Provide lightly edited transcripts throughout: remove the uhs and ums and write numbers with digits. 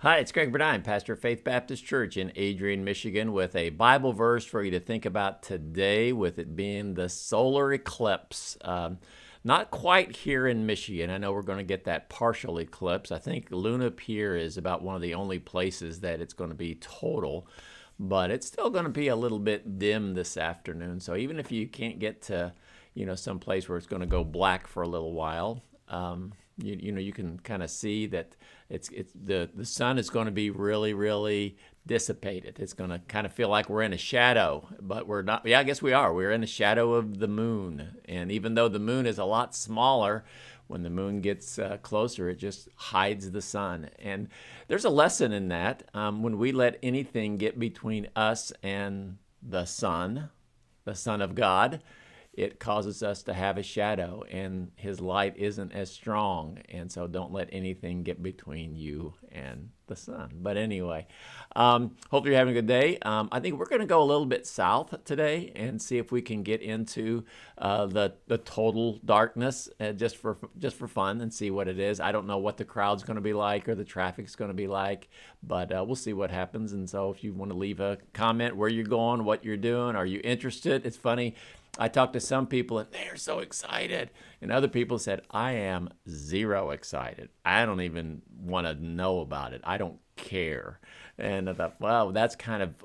Hi, it's Greg Burdine, pastor of Faith Baptist Church in Adrian, Michigan, with a Bible verse for you to think about today, with it being the solar eclipse. Not quite here in Michigan. I know we're going to get that partial eclipse. I think Luna Pier is about one of the only places that it's going to be total, but it's still going to be a little bit dim this afternoon. So even if you can't get to, some place where it's going to go black for a little while, you can kind of see that the sun is going to be really dissipated. It's going to kind of feel like we're in a shadow, but we're not. Yeah, I guess we are. We're in the shadow of the moon, and even though the moon is a lot smaller, when the moon gets closer, it just hides the sun. And there's a lesson in that. When we let anything get between us and the Son of God, it causes us to have a shadow, and his light isn't as strong. And so don't let anything get between you and the sun. But anyway, hope you're having a good day. I think we're going to go a little bit south today and see if we can get into the total darkness just for fun and see what it is. I don't know what the crowd's going to be like or the traffic's going to be like, but we'll see what happens. And so if you want to leave a comment where you're going, what you're doing, are you interested? It's funny. I talked to some people and they're so excited. And other people said, I am zero excited. I don't even want to know about it. I don't care. And I thought, wow, that's kind of,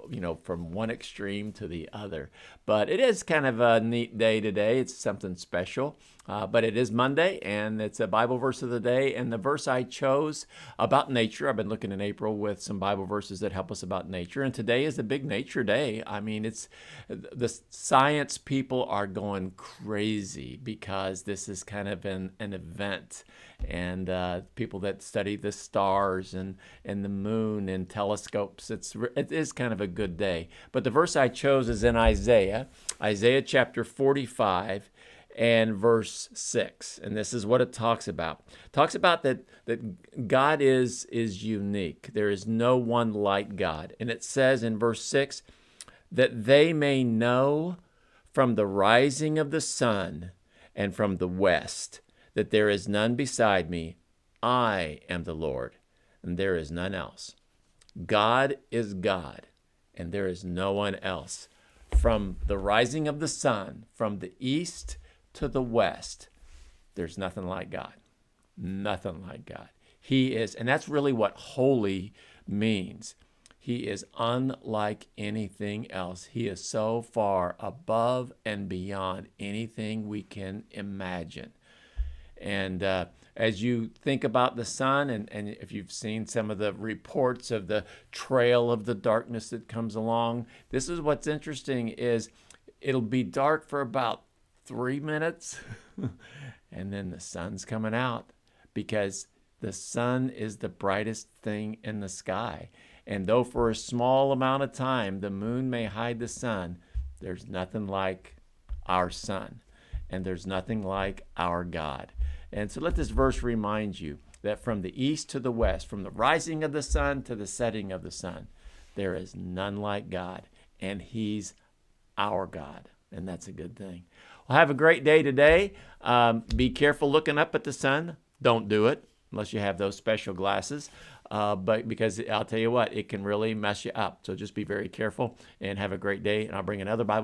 from one extreme to the other. But it is kind of a neat day today. It's something special. But it is Monday, and it's a Bible verse of the day. And the verse I chose about nature, I've been looking in April with some Bible verses that help us about nature. And today is a big nature day. I mean, it's the science people are going crazy because this is kind of an event. And people that study the stars and the moon and telescopes, it is kind of a good day. But the verse I chose is in Isaiah chapter 45 and verse 6. And this is what it talks about. It talks about that God is unique. There is no one like God. And it says in verse 6, that they may know from the rising of the sun and from the west that there is none beside me. I am the Lord, and there is none else. God is God, and there is no one else. From the rising of the sun, from the east to the west, there's nothing like God. Nothing like God. He is, and that's really what holy means. He is unlike anything else. He is so far above and beyond anything we can imagine. And as you think about the sun, and if you've seen some of the reports of the trail of the darkness that comes along, this is what's interesting is it'll be dark for about 3 minutes, and then the sun's coming out because the sun is the brightest thing in the sky. And though for a small amount of time the moon may hide the sun, there's nothing like our sun, and there's nothing like our God. And so let this verse remind you that from the east to the west, from the rising of the sun to the setting of the sun, there is none like God, and he's our God, and that's a good thing. Well, have a great day today. Be careful looking up at the sun. Don't do it unless you have those special glasses, but because I'll tell you what, it can really mess you up. So just be very careful and have a great day, and I'll bring another Bible